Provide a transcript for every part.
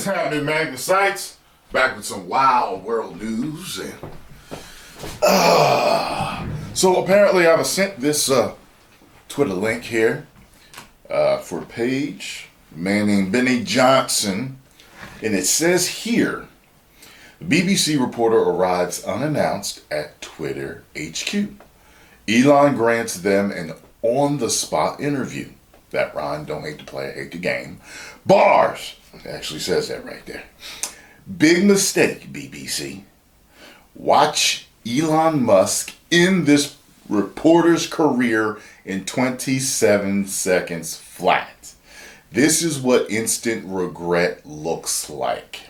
is happening, Magnus sites? Back with some wild world news. And so apparently I've sent this Twitter link here for a page, a man named Benny Johnson, and it says here, the BBC reporter arrives unannounced at Twitter HQ. Elon grants them an on-the-spot interview. That rhyme, don't hate the player, hate the game. Bars! It actually says that right there. Big mistake, BBC. Watch Elon Musk end this reporter's career in 27 seconds flat. This is what instant regret looks like.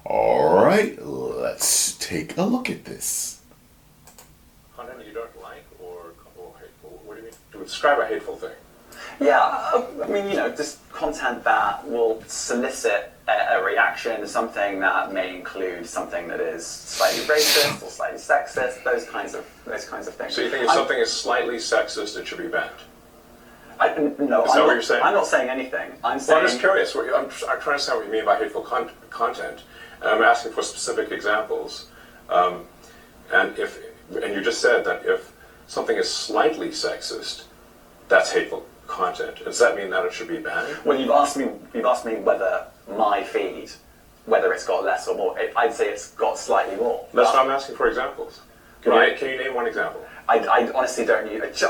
Alright, let's take a look at this. Content you don't like or hateful? What do you mean? To describe a hateful thing. Yeah, I mean, just content that will solicit a reaction, something that may include something that is slightly racist or slightly sexist, those kinds of things. So you think if something is slightly sexist, it should be banned? No, is that what you're saying? I'm not saying anything. I'm just curious. I'm trying to understand what you mean by hateful content, and I'm asking for specific examples. And you just said that if something is slightly sexist, that's hateful content. Does that mean that it should be banned? Well, you've asked me whether my feed, whether it's got less or more. I'd say it's got slightly more. That's why I'm asking for examples. Can you name one example? I honestly don't use.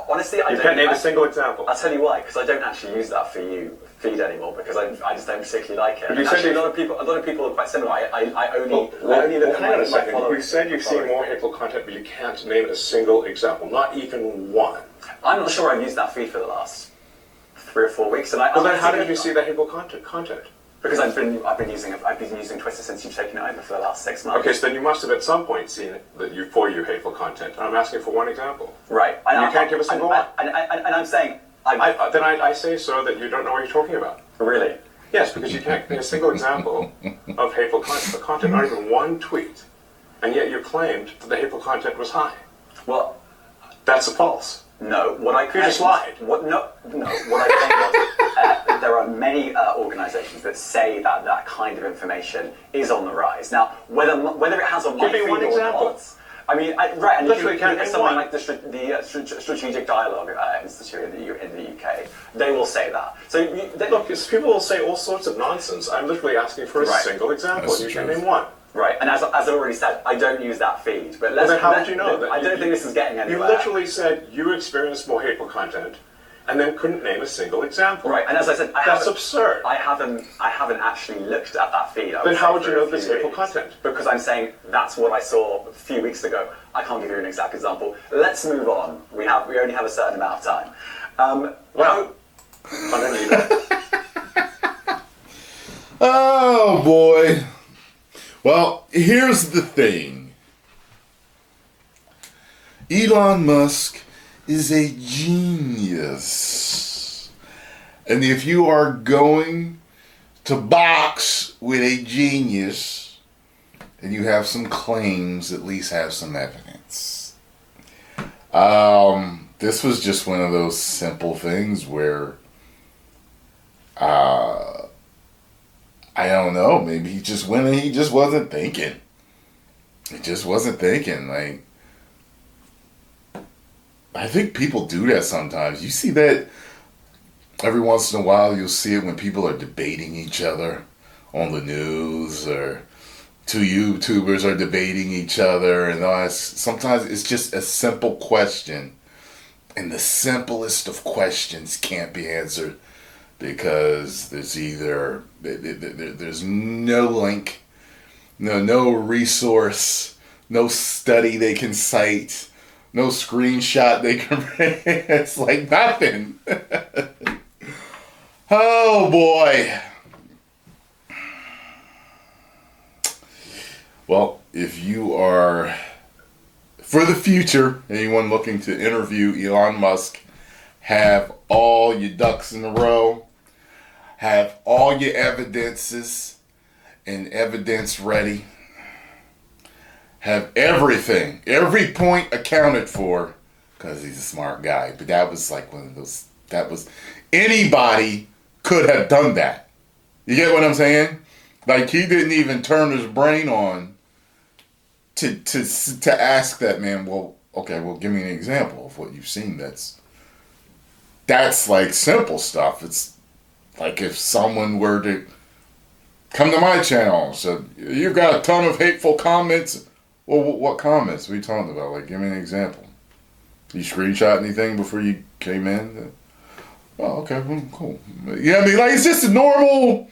Honestly, I don't. You can't name a single example. I'll tell you why. Because I don't actually use that for you feed anymore. Because I just don't particularly like it. But you said actually, a lot of people are quite similar. I only look at hang on a second. my You said you've seen more hateful content, but you can't name a single example, not even one. I'm not sure I've used that feed for the last 3 or 4 weeks. And then how did you see that hateful content? Because I've been using Twitter since you've taken it over for the last 6 months. Okay, so then you must have at some point seen that for you hateful content. And I'm asking for one example. Right. You can't give a single one. And I'm saying... I say so that you don't know what you're talking about. Really? Yes, because you can't give a single example of hateful content, not even one tweet. And yet you claimed that the hateful content was high. Well... That's false. No, what I You just lied. What I claimed was there are many organisations that say that kind of information is on the rise. Now, whether it has on my feed one example. Not, I mean, and literally can't name something one. Like the Strategic Dialogue Institute in the UK, they will say that. So look, people will say all sorts of nonsense. I'm literally asking for a single example. That's you true. can name one. Right, and as I already said, I don't use that feed. But then how would you know that? I don't think this is getting anywhere. You literally said you experienced more hateful content, and then couldn't name a single example. Right, and as I said, that's absurd. I haven't actually looked at that feed. Then how would you know this hateful content? Because I'm saying that's what I saw a few weeks ago. I can't give you an exact example. Let's move on. We only have a certain amount of time. Oh boy. Well, here's the thing. Elon Musk is a genius. And if you are going to box with a genius, and you have some claims, at least have some evidence. This was just one of those simple things where I don't know, maybe he just went and he just wasn't thinking. He just wasn't thinking. Like, I think people do that sometimes. You see that every once in a while. You'll see it when people are debating each other on the news, or two YouTubers are debating each other, and all that. Sometimes it's just a simple question, and the simplest of questions can't be answered because there's either there's no link, no resource, no study they can cite, no screenshot they can it's like nothing. Oh boy. Well, if you are, for the future, anyone looking to interview Elon Musk, have all your ducks in a row, have all your evidences and evidence ready, have everything, every point accounted for, because he's a smart guy. But that was like one of those, anybody could have done that. You get what I'm saying? Like, he didn't even turn his brain on to ask that man, well, okay, well, give me an example of what you've seen that's like simple stuff. It's like if someone were to come to my channel and said, you've got a ton of hateful comments. Well, what comments? What are you talking about? Like, give me an example. You screenshot anything before you came in? Oh, okay, well, cool. You know what I mean? Like, it's just a normal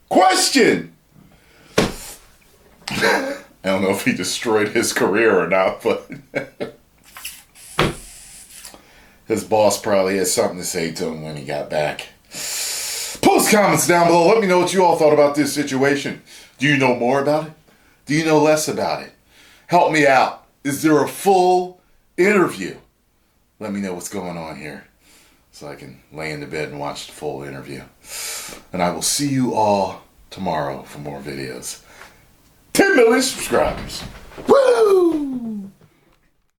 question. I don't know if he destroyed his career or not, but his boss probably had something to say to him when he got back. Post comments down below. Let me know what you all thought about this situation. Do you know more about it? Do you know less about it? Help me out. Is there a full interview? Let me know what's going on here so I can lay in the bed and watch the full interview. And I will see you all tomorrow for more videos. 10 million subscribers.